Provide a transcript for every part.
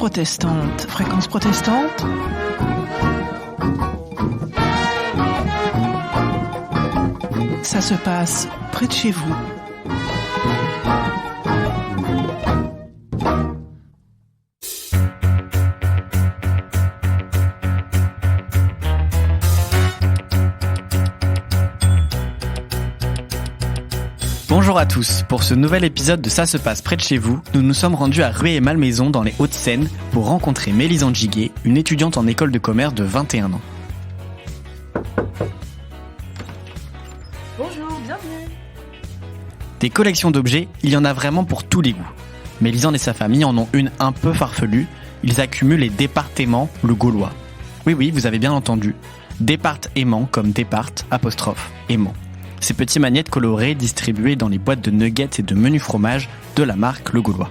protestante. Fréquence protestante. Ça se passe près de chez vous. Bonjour à tous, pour ce nouvel épisode de Ça se passe près de chez vous, nous nous sommes rendus à Rueil-et-Malmaison dans les Hauts-de-Seine pour rencontrer Mélisande Giguet, une étudiante en école de commerce de 21 ans. Bonjour, bienvenue. Des collections d'objets, il y en a vraiment pour tous les goûts. Mélisande et sa famille en ont une un peu farfelue, ils accumulent les départements le gaulois. Oui, vous avez bien entendu, départ-aimant comme départ, apostrophe, aimant. Ces petits magnettes colorées distribuées dans les boîtes de nuggets et de menus fromage de la marque Le Gaulois.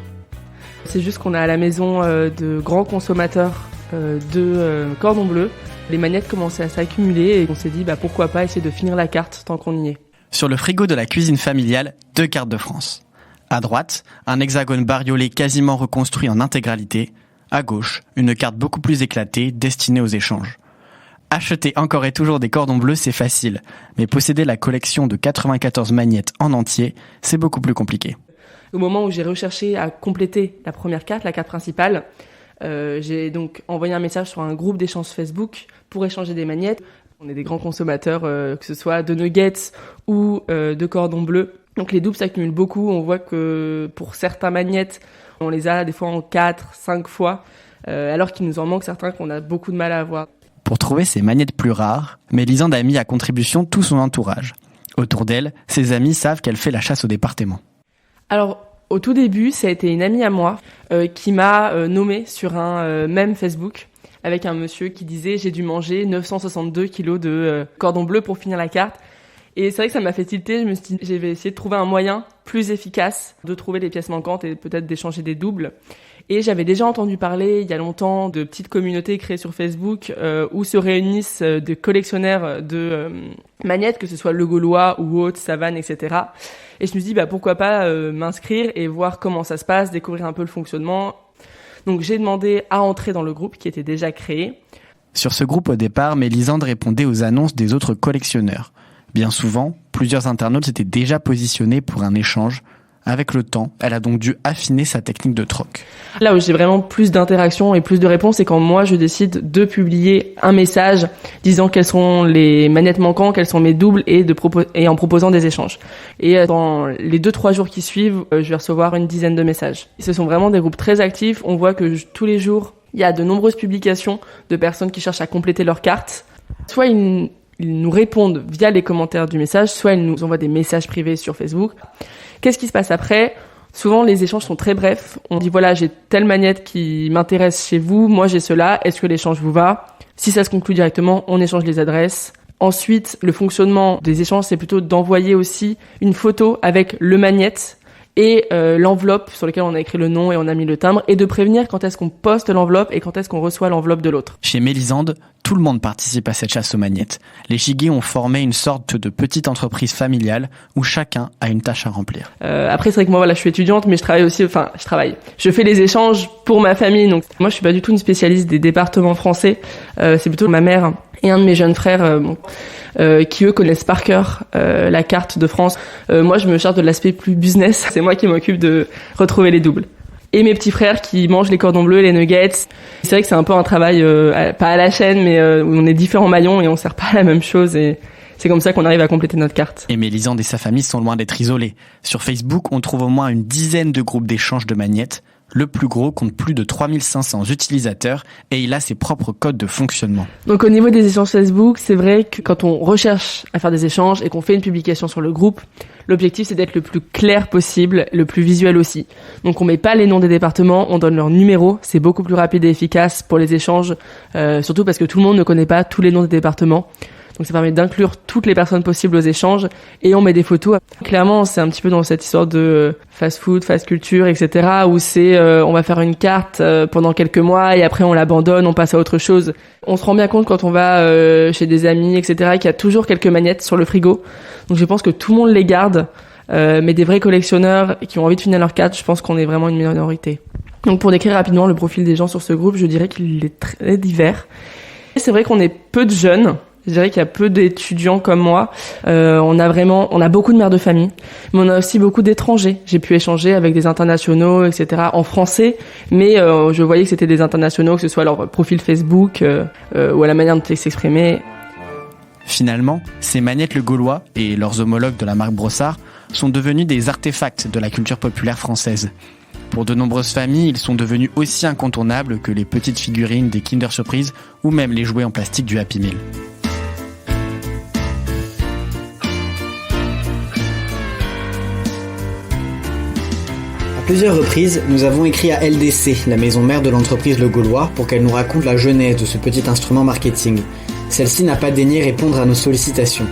C'est juste qu'on a à la maison de grands consommateurs de cordon bleu. Les magnettes commençaient à s'accumuler et on s'est dit pourquoi pas essayer de finir la carte tant qu'on y est. Sur le frigo de la cuisine familiale, 2 cartes de France. À droite, un hexagone bariolé quasiment reconstruit en intégralité. À gauche, une carte beaucoup plus éclatée destinée aux échanges. Acheter encore et toujours des cordons bleus, c'est facile. Mais posséder la collection de 94 magnettes en entier, c'est beaucoup plus compliqué. Au moment où j'ai recherché à compléter la première carte, la carte principale, j'ai donc envoyé un message sur un groupe d'échange Facebook pour échanger des magnettes. On est des grands consommateurs, que ce soit de nuggets ou de cordons bleus. Donc les doubles s'accumulent beaucoup. On voit que pour certains magnettes, on les a des fois en 4, 5 fois, alors qu'il nous en manque certains qu'on a beaucoup de mal à avoir. Pour trouver ces magnettes plus rares, Mélisande a mis à contribution tout son entourage. Autour d'elle, ses amis savent qu'elle fait la chasse au département. Alors, au tout début, ça a été une amie à moi qui m'a nommée sur un mème Facebook avec un monsieur qui disait « J'ai dû manger 962 kilos de cordon bleu pour finir la carte ». Et c'est vrai que ça m'a fait tilter, je me suis dit, je vais essayer de trouver un moyen plus efficace de trouver les pièces manquantes et peut-être d'échanger des doubles. Et j'avais déjà entendu parler il y a longtemps de petites communautés créées sur Facebook où se réunissent des collectionneurs de magnettes, que ce soit Le Gaulois ou Haute, Savane, etc. Et je me suis dit pourquoi pas m'inscrire et voir comment ça se passe, découvrir un peu le fonctionnement. Donc j'ai demandé à entrer dans le groupe qui était déjà créé. Sur ce groupe au départ, Mélisande répondait aux annonces des autres collectionneurs. Bien souvent, plusieurs internautes s'étaient déjà positionnés pour un échange. Avec le temps, elle a donc dû affiner sa technique de troc. Là où j'ai vraiment plus d'interactions et plus de réponses, c'est quand moi je décide de publier un message disant quelles sont les manettes manquantes, quels sont mes doubles et en proposant des échanges. Et dans les 2-3 jours qui suivent, je vais recevoir une dizaine de messages. Ce sont vraiment des groupes très actifs. On voit que tous les jours, il y a de nombreuses publications de personnes qui cherchent à compléter leur carte. Soit ils nous répondent via les commentaires du message, soit ils nous envoient des messages privés sur Facebook. Qu'est-ce qui se passe après ? Souvent, les échanges sont très brefs. On dit voilà, j'ai telle magnette qui m'intéresse chez vous, moi j'ai cela, est-ce que l'échange vous va ? Si ça se conclut directement, on échange les adresses. Ensuite, le fonctionnement des échanges, c'est plutôt d'envoyer aussi une photo avec le magnette et l'enveloppe sur laquelle on a écrit le nom et on a mis le timbre, et de prévenir quand est-ce qu'on poste l'enveloppe et quand est-ce qu'on reçoit l'enveloppe de l'autre. Chez Mélisande, tout le monde participe à cette chasse aux magnettes. Les Giguet ont formé une sorte de petite entreprise familiale où chacun a une tâche à remplir. Après, c'est vrai que moi, je suis étudiante, mais je fais les échanges pour ma famille. Donc, moi, je suis pas du tout une spécialiste des départements français. C'est plutôt ma mère et un de mes jeunes frères qui, eux, connaissent par cœur la carte de France. Moi, je me charge de l'aspect plus business. C'est moi qui m'occupe de retrouver les doubles. Et mes petits frères qui mangent les cordons bleus, les nuggets. C'est vrai que c'est un peu un travail, pas à la chaîne, mais où on est différents maillons et on sert pas à la même chose. Et c'est comme ça qu'on arrive à compléter notre carte. Et Mélisande et sa famille sont loin d'être isolés. Sur Facebook, on trouve au moins une dizaine de groupes d'échange de magnettes. Le plus gros compte plus de 3500 utilisateurs et il a ses propres codes de fonctionnement. Donc au niveau des échanges Facebook, c'est vrai que quand on recherche à faire des échanges et qu'on fait une publication sur le groupe, l'objectif c'est d'être le plus clair possible, le plus visuel aussi. Donc on met pas les noms des départements, on donne leur numéro, c'est beaucoup plus rapide et efficace pour les échanges, surtout parce que tout le monde ne connaît pas tous les noms des départements. Donc ça permet d'inclure toutes les personnes possibles aux échanges et on met des photos. Clairement, c'est un petit peu dans cette histoire de fast food, fast culture, etc. où c'est on va faire une carte pendant quelques mois et après on l'abandonne, on passe à autre chose. On se rend bien compte quand on va chez des amis, etc. qu'il y a toujours quelques magnettes sur le frigo. Donc je pense que tout le monde les garde, mais des vrais collectionneurs qui ont envie de finir leur carte, je pense qu'on est vraiment une minorité. Donc pour décrire rapidement le profil des gens sur ce groupe, je dirais qu'il est très divers. Et c'est vrai qu'on est peu de jeunes. Je dirais qu'il y a peu d'étudiants comme moi. On a beaucoup de mères de famille, mais on a aussi beaucoup d'étrangers. J'ai pu échanger avec des internationaux, etc. en français, mais je voyais que c'était des internationaux, que ce soit leur profil Facebook ou à la manière dont ils s'exprimaient. Finalement, ces magnettes Le Gaulois et leurs homologues de la marque Brossard sont devenus des artefacts de la culture populaire française. Pour de nombreuses familles, ils sont devenus aussi incontournables que les petites figurines des Kinder Surprise ou même les jouets en plastique du Happy Meal. À plusieurs reprises, nous avons écrit à LDC, la maison mère de l'entreprise Le Gaulois, pour qu'elle nous raconte la genèse de ce petit instrument marketing. Celle-ci n'a pas daigné répondre à nos sollicitations.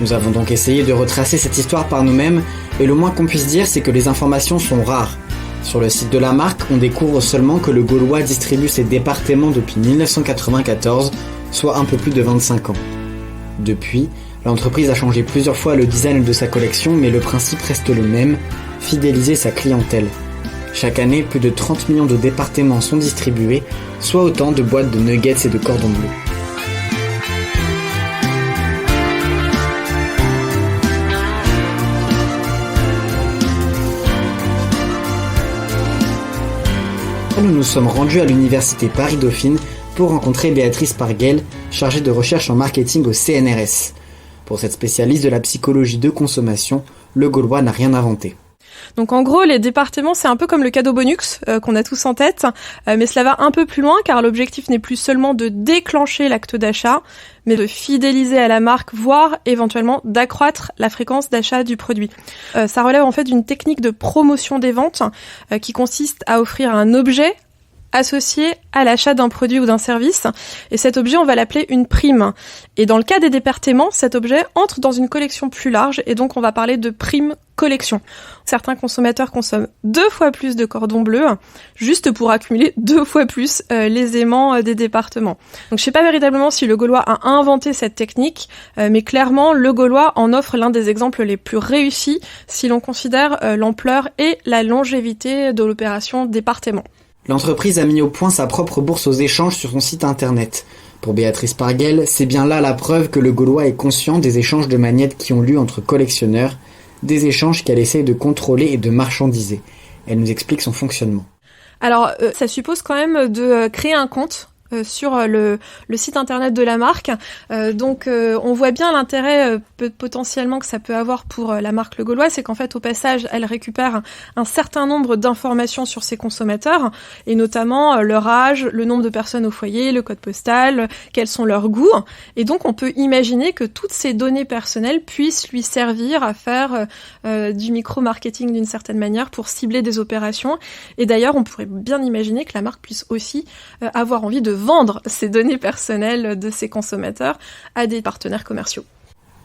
Nous avons donc essayé de retracer cette histoire par nous-mêmes, et le moins qu'on puisse dire, c'est que les informations sont rares. Sur le site de la marque, on découvre seulement que Le Gaulois distribue ses départements depuis 1994, soit un peu plus de 25 ans. Depuis, l'entreprise a changé plusieurs fois le design de sa collection, mais le principe reste le même, fidéliser sa clientèle. Chaque année, plus de 30 millions de départements sont distribués, soit autant de boîtes de nuggets et de cordons bleus. Nous nous sommes rendus à l'université Paris-Dauphine pour rencontrer Béatrice Parguel, chargée de recherche en marketing au CNRS. Pour cette spécialiste de la psychologie de consommation, Le Gaulois n'a rien inventé. Donc en gros, les départements, c'est un peu comme le cadeau bonus qu'on a tous en tête, mais cela va un peu plus loin car l'objectif n'est plus seulement de déclencher l'acte d'achat, mais de fidéliser à la marque, voire éventuellement d'accroître la fréquence d'achat du produit. Ça relève en fait d'une technique de promotion des ventes qui consiste à offrir un objet associé à l'achat d'un produit ou d'un service. Et cet objet, on va l'appeler une prime. Et dans le cas des départements, cet objet entre dans une collection plus large et donc on va parler de prime collection. Certains consommateurs consomment 2 fois plus de cordons bleus juste pour accumuler 2 fois plus les aimants des départements. Donc je sais pas véritablement si Le Gaulois a inventé cette technique, mais clairement Le Gaulois en offre l'un des exemples les plus réussis si l'on considère l'ampleur et la longévité de l'opération département. L'entreprise a mis au point sa propre bourse aux échanges sur son site internet. Pour Béatrice Parguel, c'est bien là la preuve que Le Gaulois est conscient des échanges de magnettes qui ont lieu entre collectionneurs, des échanges qu'elle essaye de contrôler et de marchandiser. Elle nous explique son fonctionnement. Alors, ça suppose quand même de créer un compte sur le site internet de la marque. Donc on voit bien l'intérêt potentiellement que ça peut avoir pour la marque Le Gaulois, c'est qu'en fait au passage elle récupère un certain nombre d'informations sur ses consommateurs et notamment leur âge, le nombre de personnes au foyer, le code postal, quels sont leurs goûts, et donc on peut imaginer que toutes ces données personnelles puissent lui servir à faire du micro-marketing d'une certaine manière pour cibler des opérations. Et d'ailleurs on pourrait bien imaginer que la marque puisse aussi avoir envie de vendre ces données personnelles de ses consommateurs à des partenaires commerciaux.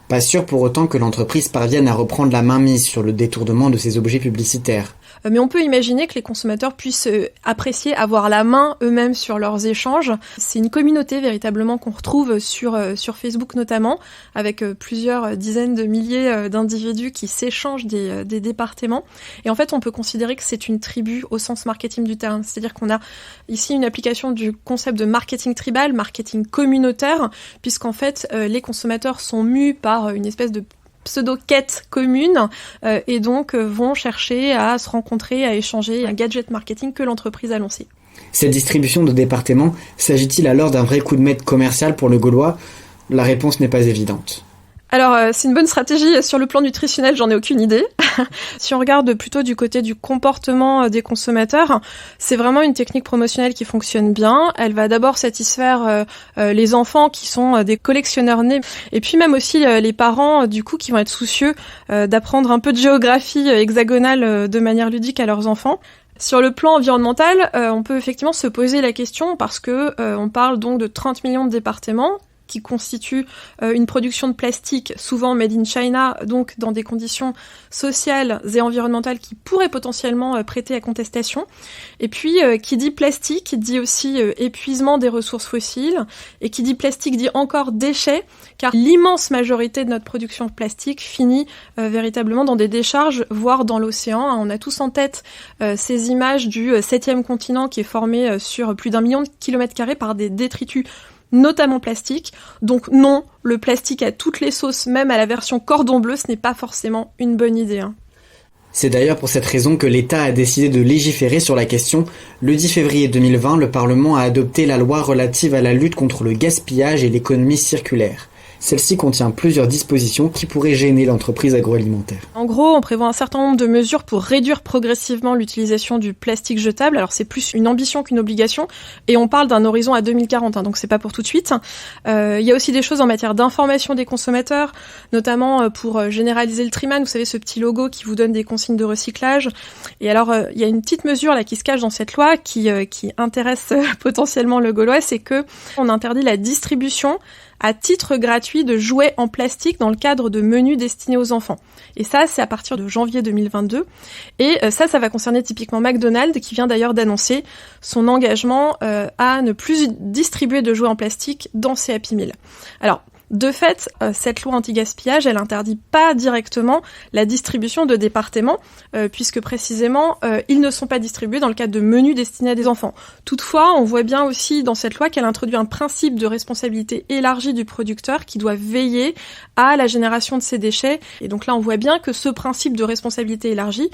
Pas sûr pour autant que l'entreprise parvienne à reprendre la mainmise sur le détournement de ces objets publicitaires. Mais on peut imaginer que les consommateurs puissent apprécier avoir la main eux-mêmes sur leurs échanges. C'est une communauté véritablement qu'on retrouve sur Facebook notamment, avec plusieurs dizaines de milliers d'individus qui s'échangent des départements. Et en fait, on peut considérer que c'est une tribu au sens marketing du terme. C'est-à-dire qu'on a ici une application du concept de marketing tribal, marketing communautaire, puisqu'en fait, les consommateurs sont mus par une espèce de pseudo-quête commune et donc vont chercher à se rencontrer, à échanger un gadget marketing que l'entreprise a lancé. Cette distribution de départements, s'agit-il alors d'un vrai coup de maître commercial pour Le Gaulois ? La réponse n'est pas évidente. Alors, c'est une bonne stratégie. Sur le plan nutritionnel, j'en ai aucune idée. Si on regarde plutôt du côté du comportement des consommateurs, c'est vraiment une technique promotionnelle qui fonctionne bien. Elle va d'abord satisfaire les enfants qui sont des collectionneurs nés, et puis même aussi les parents, du coup, qui vont être soucieux d'apprendre un peu de géographie hexagonale de manière ludique à leurs enfants. Sur le plan environnemental, on peut effectivement se poser la question parce que on parle donc de 30 millions de départements. qui constitue une production de plastique souvent made in China, donc dans des conditions sociales et environnementales qui pourraient potentiellement prêter à contestation. Et puis, qui dit plastique dit aussi épuisement des ressources fossiles, et qui dit plastique dit encore déchets, car l'immense majorité de notre production de plastique finit véritablement dans des décharges, voire dans l'océan. On a tous en tête ces images du 7e continent qui est formé sur plus d'1 million de kilomètres carrés par des détritus, notamment plastiques. Donc non, le plastique à toutes les sauces, même à la version cordon bleu, ce n'est pas forcément une bonne idée. C'est d'ailleurs pour cette raison que l'État a décidé de légiférer sur la question. Le 10 février 2020, le Parlement a adopté la loi relative à la lutte contre le gaspillage et l'économie circulaire. Celle-ci contient plusieurs dispositions qui pourraient gêner l'entreprise agroalimentaire. En gros, on prévoit un certain nombre de mesures pour réduire progressivement l'utilisation du plastique jetable. Alors c'est plus une ambition qu'une obligation, et on parle d'un horizon à 2040, donc c'est pas pour tout de suite. Il y a aussi des choses en matière d'information des consommateurs, notamment pour généraliser le Triman, vous savez, ce petit logo qui vous donne des consignes de recyclage. Et alors, il y a une petite mesure là qui se cache dans cette loi qui intéresse potentiellement le Gaulois, c'est que on interdit la distribution à titre gratuit de jouets en plastique dans le cadre de menus destinés aux enfants. Et ça, c'est à partir de janvier 2022. Et ça va concerner typiquement McDonald's, qui vient d'ailleurs d'annoncer son engagement à ne plus distribuer de jouets en plastique dans ses Happy Meal. Alors, de fait, cette loi anti-gaspillage, elle interdit pas directement la distribution de départements, puisque précisément, ils ne sont pas distribués dans le cadre de menus destinés à des enfants. Toutefois, on voit bien aussi dans cette loi qu'elle introduit un principe de responsabilité élargie du producteur qui doit veiller à la génération de ces déchets. Et donc là, on voit bien que ce principe de responsabilité élargie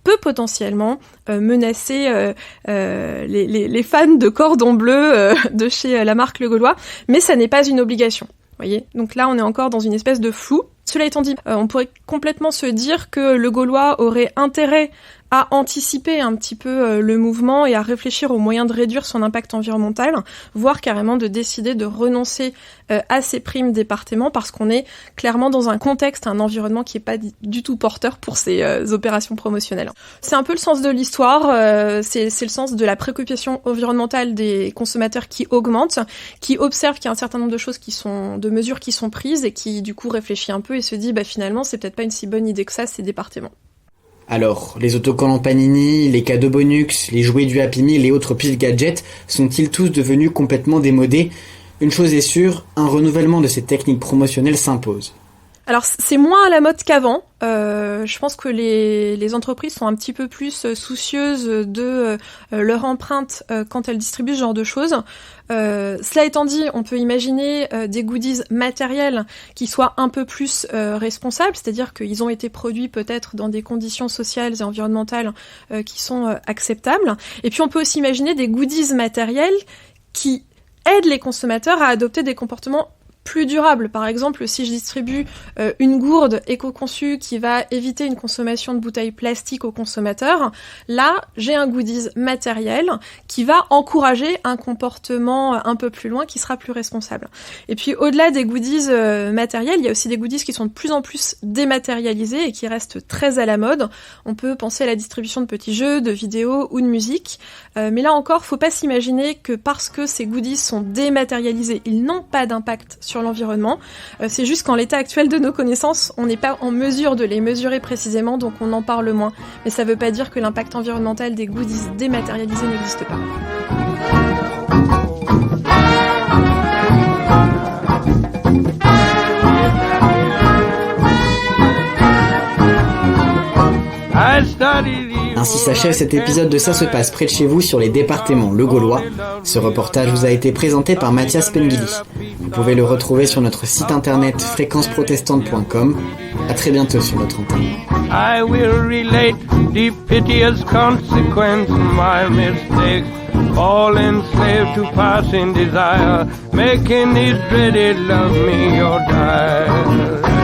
peut potentiellement menacer les fans de cordon bleu de chez la marque Le Gaulois, mais ça n'est pas une obligation. Voyez, donc là on est encore dans une espèce de flou. Cela étant dit, on pourrait complètement se dire que le Gaulois aurait intérêt à anticiper un petit peu le mouvement et à réfléchir aux moyens de réduire son impact environnemental, voire carrément de décider de renoncer à ces primes départements, parce qu'on est clairement dans un contexte, un environnement qui est pas du tout porteur pour ces opérations promotionnelles. C'est un peu le sens de l'histoire, c'est le sens de la préoccupation environnementale des consommateurs qui augmente, qui observent qu'il y a un certain nombre de mesures qui sont prises et qui du coup réfléchit un peu et se dit finalement c'est peut-être pas une si bonne idée que ça, ces départements. Alors, les autocollants Panini, les cadeaux Bonux, les jouets du Happy Meal et autres piles gadgets sont-ils tous devenus complètement démodés ? Une chose est sûre, un renouvellement de ces techniques promotionnelles s'impose. Alors c'est moins à la mode qu'avant. Je pense que les entreprises sont un petit peu plus soucieuses de leur empreinte quand elles distribuent ce genre de choses. Cela étant dit, on peut imaginer des goodies matériels qui soient un peu plus responsables, c'est-à-dire qu'ils ont été produits peut-être dans des conditions sociales et environnementales qui sont acceptables. Et puis on peut aussi imaginer des goodies matériels qui aident les consommateurs à adopter des comportements plus durable. Par exemple, si je distribue une gourde éco-conçue qui va éviter une consommation de bouteilles plastiques aux consommateurs, là, j'ai un goodies matériel qui va encourager un comportement un peu plus loin qui sera plus responsable. Et puis, au-delà des goodies matériels, il y a aussi des goodies qui sont de plus en plus dématérialisés et qui restent très à la mode. On peut penser à la distribution de petits jeux, de vidéos ou de musique. Mais là encore, faut pas s'imaginer que parce que ces goodies sont dématérialisés, ils n'ont pas d'impact sur l'environnement. C'est juste qu'en l'état actuel de nos connaissances, on n'est pas en mesure de les mesurer précisément, donc on en parle moins. Mais ça veut pas dire que l'impact environnemental des goodies dématérialisés n'existe pas. Ainsi s'achève cet épisode de Ça se passe près de chez vous sur les départements Le Gaulois. Ce reportage vous a été présenté par Mathias Pengili. Vous pouvez le retrouver sur notre site internet fréquenceprotestante.com. À très bientôt sur notre antenne. I will relate the piteous consequence of my mistakes. All enslaved to passing desire, making it dreaded love me or die.